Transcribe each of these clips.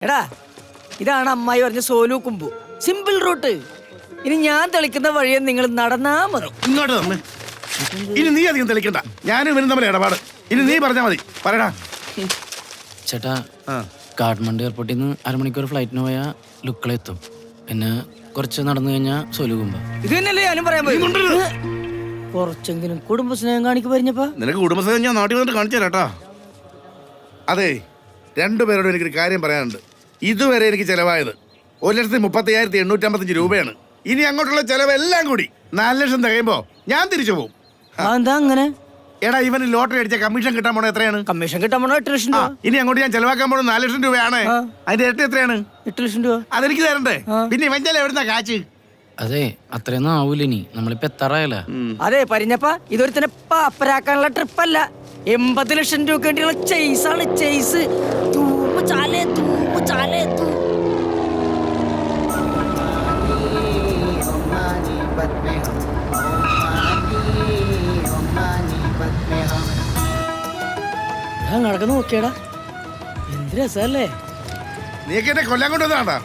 എടാ ഇതാണ് അമ്മായി പറഞ്ഞ സോലു കുമ്പു. Simple root. ഇനി ഞാൻ തെളിക്കുന്ന വഴിയെ നിങ്ങൾ നടന്നാ മതി. ഇങ്ങോട്ട് തന്നെ. ഇനി നീ അധികം തെളിക്കണ്ട. ഞാനും ഇവനും തമ്മിൽ ഇടപാട്. ഇനി നീ പറഞ്ഞാ മതി. പറയടാ ചേട്ടാ. കാഠ്മണ്ഡു എയർപോർട്ടിൽ നിന്ന് അരമണിക്കൂർ ഫ്ലൈറ്റിന് പോയാൽ ലുക്കളെത്തും. പിന്നെ കുറച്ച് നടന്നു കഴിഞ്ഞാൽ സോലു കുമ്പ. ഇത് തന്നെയല്ലേ ഞാനും പറയാൻ പോയി. കുറച്ചെങ്കിലും കുടുംബസ്നേഹം കാണിക്ക് പറഞ്ഞപ്പാ. നിനക്ക് കുടുംബസ്നേഹം ഞാൻ നാട്ടിൽ വന്നിട്ട് കാണിച്ചു തരാട്ടാ. അതെ, രണ്ടുപേരോടും എനിക്കൊരു കാര്യം പറയാനുണ്ട്. ഇതുവരെ എനിക്ക് ചെലവായത് 1,35,855 രൂപയാണ്. ഇനി അങ്ങോട്ടുള്ള ചെലവ് എല്ലാം കൂടി 4 ലക്ഷം തികയുമ്പോ ഞാൻ തിരിച്ചു പോകും. എന്താ അങ്ങനെ? എടാ, ഇവന് ലോട്ടറി അടിച്ച കമ്മീഷൻ കിട്ടാൻ പോണത് എത്രയാണ്? കമ്മീഷൻ കിട്ടാൻ പോണ 8 ലക്ഷം രൂപ. ഇനി അങ്ങോട്ട് ഞാൻ ചെലവാക്കാൻ പോണത് 4 ലക്ഷം രൂപയാണ്. അതിന്റെ ഇരട്ടി എത്രയാണ്? 8 ലക്ഷം രൂപ. അതെനിക്ക് തരണ്ടേ? പിന്നെ ഇവൻ ചെല എവിടുന്ന കാച്ച്? അതെ, അത്രയൊന്നും ആവൂല. ഇനി നമ്മളിപ്പോ എത്താറായല്ല. അതെ പരിഞ്ഞപ്പ, ഇതൊരുത്തനെ പാപ്പരാക്കാനുള്ള ട്രിപ്പല്ല. 80 ലക്ഷം രൂപ വേണ്ടിയുള്ള ചെയ്സാണ്. ചെയ്സ് തൂമു ചാലേ തൂമു ചാലേ തൂ. നടക്കുന്നു നോക്കിയടാ, എന്ത് രസല്ലേ. നീക്ക് എന്നെ കൊല്ലാൻ കൊണ്ടുവന്നാണ്ടാ.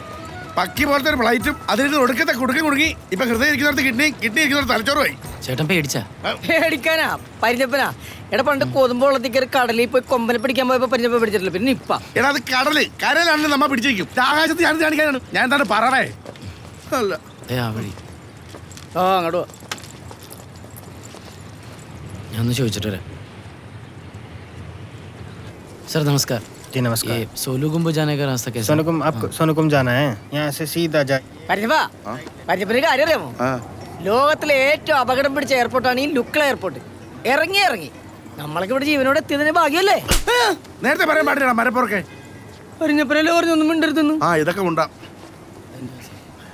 പക്കി പോലത്തെ ഒരു ഫ്ലൈറ്റും അതിന് ഒടുക്കത്തെ കുടുങ്ങി. ഇപ്പൊ ഹൃദയം ഇരിക്കുന്നിടത്ത് കിഡ്നി ഇരിക്കുന്നിടത്ത് തലച്ചോറ് പോയി. ചേട്ടൻ പേടിച്ചാ? പേടിക്കാനാ പരിഞ്ഞപ്പനാ. എടാ, പണ്ട് കോതുമ്പോ വെള്ളത്തിൽ കയറി കടലിൽ പോയി കൊമ്പനെ പിടിക്കാൻ പോയപ്പോ പരിഞ്ഞപ്പ പിടിച്ചിട്ടില്ല. പിന്നെ ഇപ്പ എടാ, അത് കരയിലാണെന്ന് നമ്മ പിടിച്ചിരിക്കും. ആകാശത്ത് ഞാൻ കാണിക്കാനാണ്. ഞാൻ എന്താണ് പറയണേ? അല്ല, ആ വഴി. അങ്ങോട്ട് ഞാൻ ഒന്ന് ചോദിച്ചിട്ട് വരാം. सर नमस्कार। जी नमस्कार। ये सोलू कुंभ जाने का रास्ता कैसा? सोनुकुम जाना है। यहाँ से सीधा जाए। പരിഞ്ഞപ്പന് കാര്യം അറിയാമോ? ലോകത്തിലെ ഏറ്റവും അപകടം പിടിച്ച എയർപോർട്ടാണ് ഈ ലുക്കള എയർപോർട്ട്. ഇറങ്ങി നമ്മളൊക്കെ ഇവിടെ ജീവനോട് എത്തിയതിന് ഭാഗ്യല്ലേ. നേരത്തെ പറയാൻ പാടില്ല മരപ്പുറക്കെ. പരിഞ്ഞപ്പനല്ലേ പറഞ്ഞൊന്നും മിണ്ടരുതെന്ന്. ഇതൊക്കെ ഉണ്ടാ.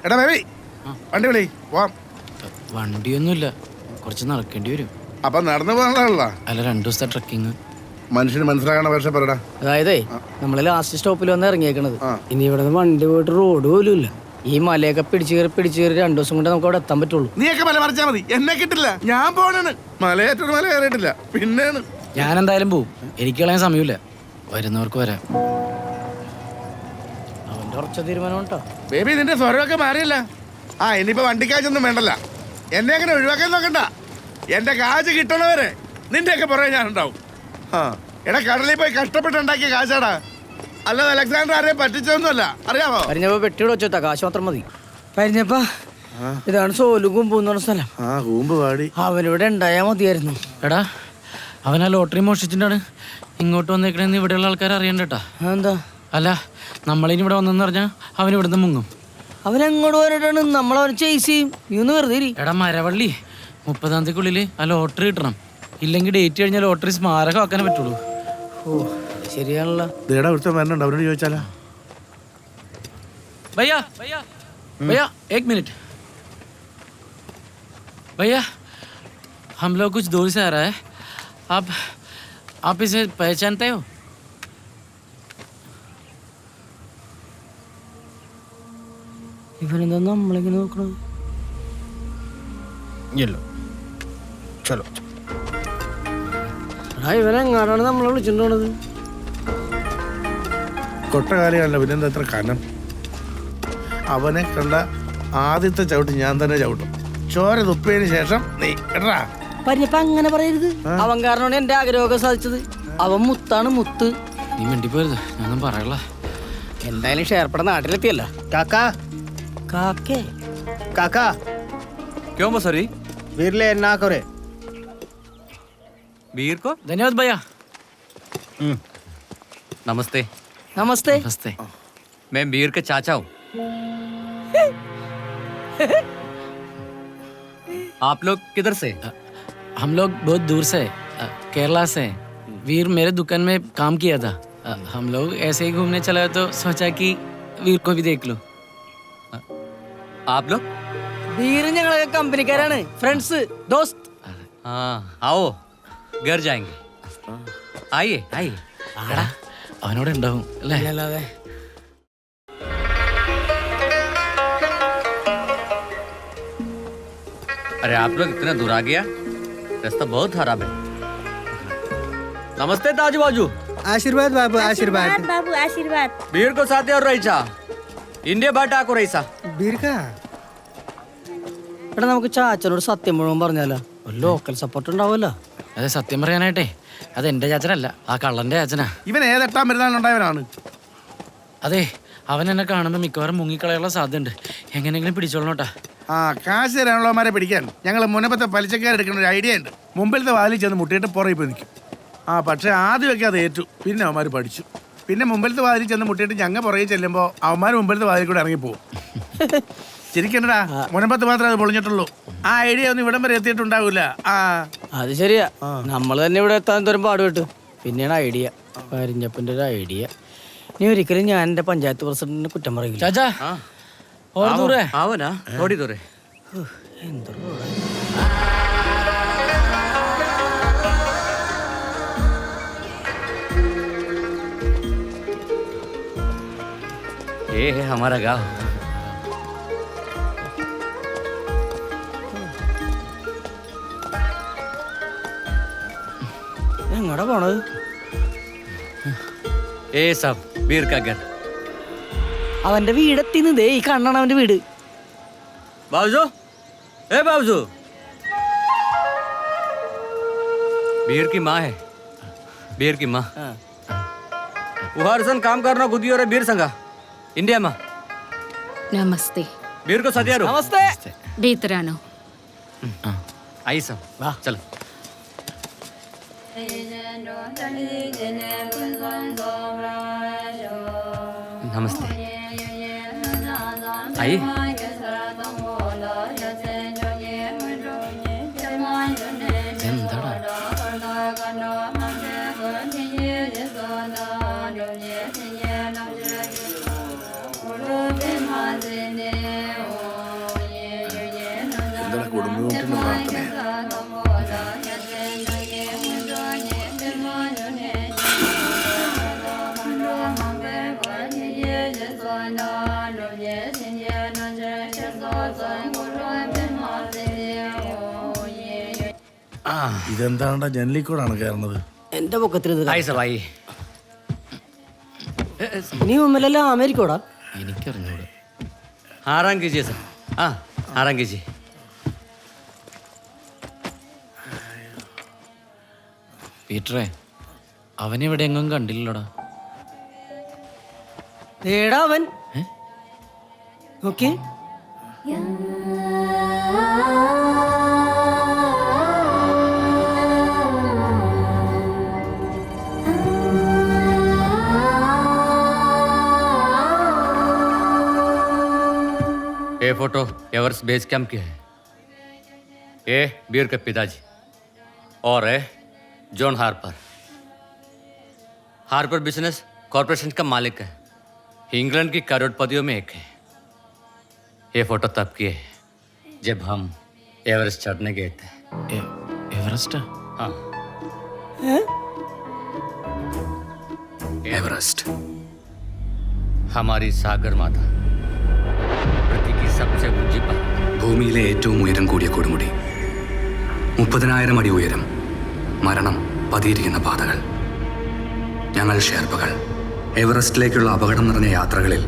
എടാ ബേബി, വണ്ടി വിളി പോവാം. വണ്ടിയൊന്നുമില്ല, കുറച്ച് നടക്കേണ്ടി വരും. അപ്പൊ നടന്നു പോകാനുള്ള അല്ല, 2 ദിവസത്തെ ട്രക്കിങ്. മനുഷ്യന് മനസ്സിലാകണ പക്ഷെ പറയടാ. അതായത് നമ്മള് ലാസ്റ്റ് സ്റ്റോപ്പിൽ വന്ന് ഇറങ്ങിയേക്കണത്. ഇനി ഇവിടെ നിന്ന് വണ്ടി പോയിട്ട് റോഡ് പോലും ഇല്ല. ഈ മലയൊക്കെ പിടിച്ചു കയറി 2 ദിവസം കൊണ്ട് നമുക്ക് അവിടെ എത്താൻ പറ്റുള്ളൂ. നീയൊക്കെ മല മറിച്ചാ മതി, എന്നെ കിട്ടില്ല. ഞാൻ പോണാണ്. മലയേറ്റൊരു മല കയറിയിട്ടില്ല. പിന്നെയാണ് ഞാൻ എന്തായാലും പോവും. എനിക്ക് കളയാൻ സമയമില്ല. വരുന്നവർക്ക് വരാം. അവന്റെ ഉറച്ച തീരുമാനം കേട്ടോ. ബേബി, നിന്റെ സ്വരമൊക്കെ മാറിയല്ല. ഇനിയിപ്പോ വണ്ടിക്കാശൊന്നും വേണ്ടല്ല. എന്നെ അങ്ങനെ ഒഴിവാക്കാൻ നോക്കണ്ട. എന്റെ കാശ് കിട്ടണവരെ നിന്റെയൊക്കെ പുറകെ ഞാൻ ഉണ്ടാവും. എടാ, കടലിൽ പോയി കഷ്ടപ്പെട്ടുണ്ടാക്കിയ കാശാടാ, അല്ലാതെ അലക്സാണ്ടർ ആരെയും പറ്റിച്ചൊന്നുമല്ല, അറിയാമോ? പരിഞ്ഞപ്പ പെട്ടിയുടെ വെച്ചാ കാശ് മാത്രം മതി. പരിഞ്ഞപ്പ, ഇതാണ് സോലു കുമ്പു എന്ന് പറഞ്ഞ സ്ഥലം. കൂമ്പ് പാടി അവനിവിടെ ഉണ്ടായാ മതിയായിരുന്നു. എടാ, അവൻ ആ ലോട്ടറി മോഷിച്ചിട്ടാണ് ഇങ്ങോട്ട് വന്നേക്കണെന്ന് ഇവിടെയുള്ള ആൾക്കാർ അറിയണ്ടട്ടാ. എന്താ? അല്ല, നമ്മളിനി ഇവിടെ വന്നെന്ന് പറഞ്ഞാൽ അവൻ ഇവിടുന്ന് മുങ്ങും. അവനെങ്ങോട്ട് പോരാട്ടാണ്? നമ്മളവനെ ചേസ് ചെയ്യും. നീ ഒന്ന് വെറുതെ ഇരി. എടാ മരവള്ളി, 30-ാം തീയതിക്കുള്ളിൽ ആ ലോട്ടറി കിട്ടണം. ഇല്ലെങ്കിൽ ഡേറ്റ് കഴിഞ്ഞാൽ ലോട്ടറി സ്മാരകമാക്കാനേ പറ്റുള്ളൂ. ശരിയാണല്ലോ. ഒരുത്തം വരണുണ്ട്, അവരോട് ചോദിച്ചാലോ? भैया भैया 1 मिनट भैया, हम लोग कुछ दूर से आ रहा है. आप इसे पहचानते हो? ഇവനെന്താ നമ്മളിങ്ങനെ നോക്കണത്? ये लो, चलो। ഇവനെങ്ങാടാണ് നമ്മളെ വിളിച്ചിട്ടുള്ളത്? കൊട്ടകാലിയാണല്ലോ, പിന്നെന്താ എത്ര കനം? അവനെ കണ്ട ആദ്യത്തെ ചവിട്ട് ഞാൻ തന്നെ ചവിട്ടും. ചോര തുപ്പിയതിന് ശേഷം നീ കേട്ടാ. പരിഞ്ഞപ്പ അങ്ങനെ പറയരുത്. അവൻ കാരണമാണ് എന്റെ ആഗ്രഹമൊക്കെ സാധിച്ചത്. അവൻ മുത്താണ്, മുത്ത്. നീ മിണ്ടിപ്പോരുത്, ഞാനൊന്നും പറയല്ല. എന്തായാലും ഷെയർപ്പെട്ട നാട്ടിലെത്തിയല്ലോ. काका കാക്കേ काका क्यों मसरी? वीर ले ना करे। वीर को धन्यवाद भैया. नमस्ते। നമസ്തേ. नमस्ते. मैं वीर के चाचा हूँ। आप लोग किधर से? हम लोग बहुत दूर से, केरला से. वीर मेरे दुकान में काम किया था. हम लोग ऐसे ही घूमने चला तो सोचा कि वीर को भी देख लो. आप लोग? വീരും ഞങ്ങളൊക്കെ കമ്പനിക്കാരാണ്, ഫ്രണ്ട്സ്, ദോസ്ത്. हाँ, आओ घर जाएंगे. आइए आइए. ആടാ, അവനോട് ഉണ്ടാവും അല്ലേ? അല്ലാതെ अरे आप लोग इतना दूर आ गया, रास्ता बहुत खराब है. नमस्ते ताजू बाजू. आशीर्वाद बाबू आशीर्वाद बाबू आशीर्वाद बीर को साथ और रईचा इंडिया बाट आको रईसा बीर का എടാ നമുക്ക് ചാച്ചനോട് സത്യം മുഴുവൻ പറഞ്ഞാലോ ഒരു ലോക്കൽ സപ്പോർട്ട് ഉണ്ടാവുമല്ലോ. അതെ സത്യം പറയാനായിട്ടേ അത് എൻ്റെ ചാച്ചനല്ല, ആ കള്ളൻ്റെ ചാച്ചനാ. ഇവൻ ഏതെട്ടാം പെരുന്നാളുണ്ടായവനാണ്. അതെ അവൻ എന്നെ കാണുമ്പോൾ മിക്കവാറും മുങ്ങിക്കളയാനുള്ള സാധ്യതയുണ്ട്. എങ്ങനെയെങ്കിലും പിടിച്ചോളണോട്ടാ. ആ കാശ് തരാനുള്ളവന്മാരെ പിടിക്കാൻ ഞങ്ങൾ മുനപ്പത്തെ പലിശക്കാരെടുക്കുന്ന ഒരു ഐഡിയ ഉണ്ട്. മുമ്പിലത്തെ വാലിൽ ചെന്ന് മുട്ടിയിട്ട് പുറകെ പോയി നിൽക്കും. ആ പക്ഷേ ആദ്യമൊക്കെ അത് ഏറ്റു, പിന്നെ അവന്മാർ പഠിച്ചു. പിന്നെ മുമ്പിലത്തെ വാതിൽ ചെന്ന് മുട്ടിയിട്ട് ഞങ്ങൾ പുറകെ ചെല്ലുമ്പോൾ അവന്മാർ മുമ്പിലത്തെ വാതിൽ കൂടെ ഇറങ്ങിപ്പോവും. ശരിക്കണ്ടടാ, മുനമ്പത്ത് മാത്രമേ അത് പൊളിഞ്ഞിട്ടുള്ളൂ. ആ ഐഡിയ ഒന്നും ഇവിടം വരെ എത്തിയിട്ടുണ്ടാവില്ല. ആ അത് ശരിയാ, നമ്മൾ തന്നെ ഇവിടെ എത്താൻ തോറും പാടുപെട്ടു. പിന്നെയാണ് ഐഡിയ, പരിഞ്ഞപ്പൻ്റെ ഒരു ഐഡിയ. ഇനി ഒരിക്കലും ഞാൻ എൻ്റെ പഞ്ചായത്ത് പ്രസിഡന്റിനെ കുറ്റം പറയില്ല. ചാച്ചാ और दूर है. आओ ना, थोड़ी दूर है. എന്തോ ये है हमारा गांव. എങ്ങടാ പോണത്? ये सब बीर का घर. അവന്റെ വീടെത്തിന്നതേ ഈ കണ്ണാണ് അവന്റെ വീട്. बाबूजू, ए बाबूजू. बीर की माँ है, बीर की माँ. वो हर सन काम करना गुदी और बीर संगा इंडिया में. नमस्ते बीर को सत्यारो. നമസ്തേ. बेतरानो आई सब वाह. चलो. नमस्ते. आइए. എന്താടാ എന്താ കുടുംബത്തിന്റെ പ്രാർത്ഥന? ഇതെന്താണ്ടാ ജനലിൽ കൂടാണ് കയറുന്നത്? എന്റെ പൊക്കത്തിൽ ഇത് आई सब आइए. നീ മുമ്പിലെല്ലാം അമേരിക്കോടാ. എനിക്കറിഞ്ഞൂടാ. आराम कीजिए सर. हाँ आराम कीजिए. പീറ്ററേ അവനിവിടെ എങ്ങും കണ്ടില്ലല്ലോടാ. ഏടാ അവൻ ഏ? നോക്കി. ये फोटो एवर्स बेस कैंप की है. ये बीर के पिताजी और है John Harper. Harper business corporation का मालिक है. इंग्लैंड की करोड़पतियों में एक है. ये फोटो तब की है जब हम एवरेस्ट चढ़ने गए थे. എവറസ്റ്റാ? हाँ एवरेस्ट हमारी सागर माता पृथ्वी की सबसे ऊंची पर्वत. ഭൂമിയിലെ ഏറ്റവും ഉയരം കൂടിയ കൊടുമുടി, 30,000 അടി ഉയരം, മരണം പതിയിരിക്കുന്ന പാതകൾ. ഞങ്ങൾ ഷെർപ്പകൾ എവറസ്റ്റിലേക്കുള്ള അപകടം നിറഞ്ഞ യാത്രകളിൽ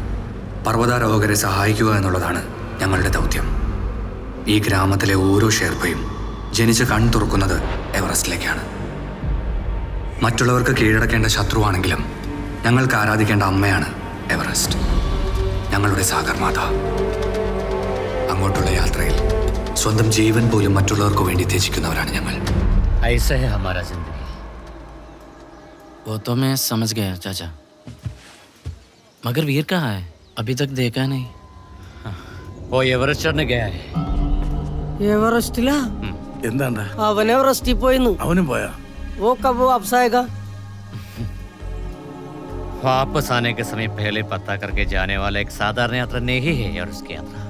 പർവ്വതാരോഹകരെ സഹായിക്കുക എന്നുള്ളതാണ് ഞങ്ങളുടെ ദൗത്യം. ഈ ഗ്രാമത്തിലെ ഓരോ ഷെർപ്പയും ജനിച്ച് കൺ തുറക്കുന്നത് എവറസ്റ്റിലേക്കാണ്. മറ്റുള്ളവർക്ക് കീഴടക്കേണ്ട ശത്രുവാണെങ്കിലും ഞങ്ങൾക്ക് ആരാധിക്കേണ്ട അമ്മയാണ് എവറസ്റ്റ്, ഞങ്ങളുടെ സാഗർ മാത. അങ്ങോട്ടുള്ള യാത്രയിൽ സ്വന്തം ജീവൻ പോലും മറ്റുള്ളവർക്ക് വേണ്ടി ത്യജിക്കുന്നവരാണ് ഞങ്ങൾ. ऐसा है हमारा जिंदगी. वो तो मैं समझ गया चाचा, मगर वीर कहाँ है? अभी तक देखा नहीं. वो एवरेस्ट चढ़ने गया है. എവറസ്റ്റിലാ? എന്താണ്ടാ അവൻ എവറസ്റ്റിൽ പോയിന്നു. അവനും പോയാ? वो कब वापस आएगा? वापस आने के समय पहले पता करके जाने वाला एक साधारण यात्रा नहीं है एवरेस्ट की यात्रा.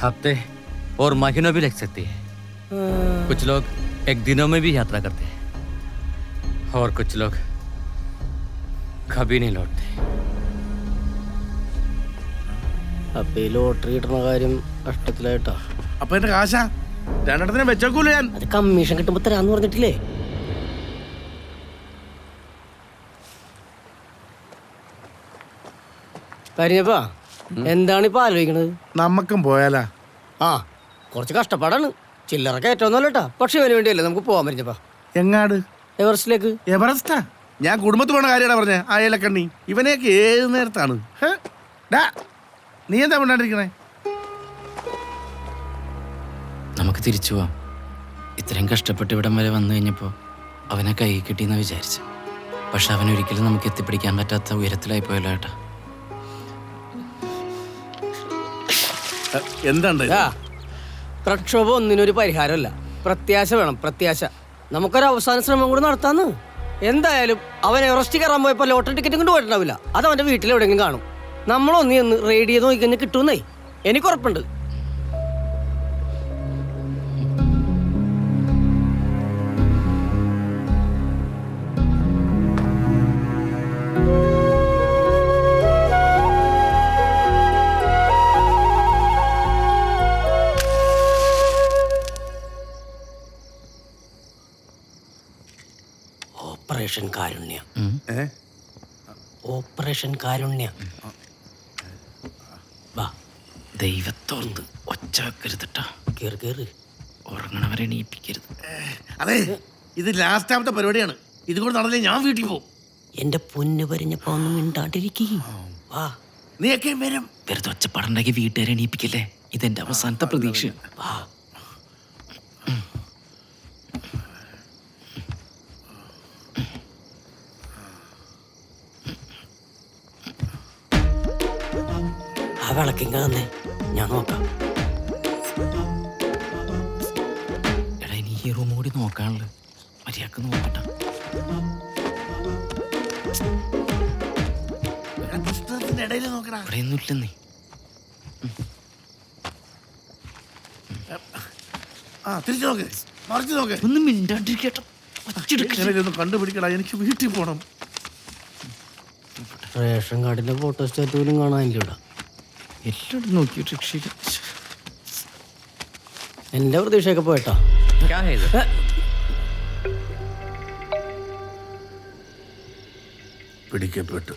हफ्ते और महीनों भी लग सकती है. कुछ लोग एक दिनों में भी यात्रा करते हैं और कुछ लोग कभी नहीं लौटते. അപ്പൊ ഈ ലോട്ടറി കിട്ടുന്ന കാര്യം കഷ്ടത്തിലായിട്ടാ. അപ്പൊ എന്റെ കാശാ രണ്ടെണ്ണത്തിനെ വെച്ചേക്കൂല ഞാൻ. അത് കമ്മീഷൻ കിട്ടുമ്പോ തരാന്ന് പറഞ്ഞിട്ടില്ലേ? കരിഞ്ഞപ്പാ എന്താണ് ഇപ്പൊ ആലോചിക്കണത്? നമുക്കും പോയാലാ? ആ കുറച്ച് കഷ്ടപ്പാടാണ്, ചില്ലറ കയറ്റൊന്നുമല്ല കേട്ടാ. പക്ഷെ ഇവന് വേണ്ടിയല്ലേ നമുക്ക് പോവാൻ പറ്റിയപ്പാ. എങ്ങാട്? എവറസ്റ്റിലേക്ക്. എവറസ്റ്റാ? ഞാൻ കുടുംബത്തിൽ പോണ കാര്യമാണ് പറഞ്ഞേ. ആ ഏലക്കണ്ണി ഇവനെയൊക്കെ ഏത് നേരത്താണ്? ഹേ? ഡാ, നീ എന്താ കൊണ്ടാണ്ടിരിക്കണേ? നമുക്ക് തിരിച്ചു പോവാം. ഇത്രയും കഷ്ടപ്പെട്ട് ഇവിടം വരെ വന്നു കഴിഞ്ഞപ്പോൾ അവനെ കൈ കിട്ടിയെന്ന് വിചാരിച്ചു. പക്ഷെ അവനൊരിക്കലും നമുക്ക് എത്തിപ്പിടിക്കാൻ പറ്റാത്ത ഉയരത്തിലായി പോയല്ലോ ഏട്ടാ. എന്താണ്ട് ആ, പ്രക്ഷോഭം ഒന്നിനൊരു പരിഹാരമല്ല. പ്രത്യാശ വേണം, പ്രത്യാശ. നമുക്കൊരു അവസാന ശ്രമം കൂടി നടത്താന്ന്. എന്തായാലും അവൻ എവറസ്റ്റ് കയറാൻ പോയപ്പോൾ ലോട്ടറി ടിക്കറ്റും കൊണ്ട് പോയിട്ടുണ്ടാവില്ല. അത് അവന്റെ വീട്ടിൽ എവിടെയെങ്കിലും കാണും. നമ്മളൊന്നി ഒന്ന് റെയ്ഡ് ചെയ്ത് നോക്കിക്കഴിഞ്ഞാൽ കിട്ടുന്നേ, എനിക്ക് ഉറപ്പുണ്ട്. ഓപ്പറേഷൻ കാരുണ്യ, ഓപ്പറേഷൻ കാരുണ്യ. വാ, ദൈവത്തോർത്ത് ഒച്ച വെക്കരുതട്ടാ. കേറ് കേറ്. ഉറങ്ങണവരെ എണീപ്പിക്കരുത്. അതെ, ഇത് ലാസ്റ്റാമത്തെ പരിപാടിയാണ്. ഇത് കൂടെ നടന്നേ ഞാൻ വീട്ടിൽ പോകും. എന്റെ പൊന്ന് പരിഞ്ഞപ്പോ ഒന്നും മിണ്ടാണ്ടിരിക്കേ. വാ, നീയൊക്കെ വരും. വെറുതെ ഒച്ചപ്പാടുണ്ടാക്കി വീട്ടുകാരെ എണീപ്പിക്കല്ലേ. ഇതെന്റെ അവസാനത്തെ പ്രതീക്ഷ. വാ. ആ വിളക്കിങ്ങ തന്നെ, ഞാൻ നോക്കാം. എടാ, ഇനി ഈ റൂം കൂടി നോക്കാനുള്ളത്. മര്യാദക്ക് നോക്കട്ടെ. പുസ്തകത്തിന്റെ ഇടയിൽ നോക്കടാ. അവിടെയൊന്നും ഇല്ലെന്നേ. ആ, തിരിച്ചു നോക്ക്, മറിച്ച് നോക്ക്. ഒന്നും മിണ്ടാണ്ടിരിക്കട്ടോ. ഒന്ന് കണ്ടുപിടിക്കടാ, എനിക്ക് വീട്ടിൽ പോണം. റേഷൻ കാർഡിന്റെ ഫോട്ടോ സ്റ്റാറ്റ് പോലും കാണാനില്ല ഇവിടെ. എല്ലായിടും നോക്കിയിട്ട് രക്ഷയില്ല. എന്റെ പ്രതീക്ഷയൊക്കെ പോയിട്ടാ. क्या है इधर? പിടിക്കപ്പെട്ടു.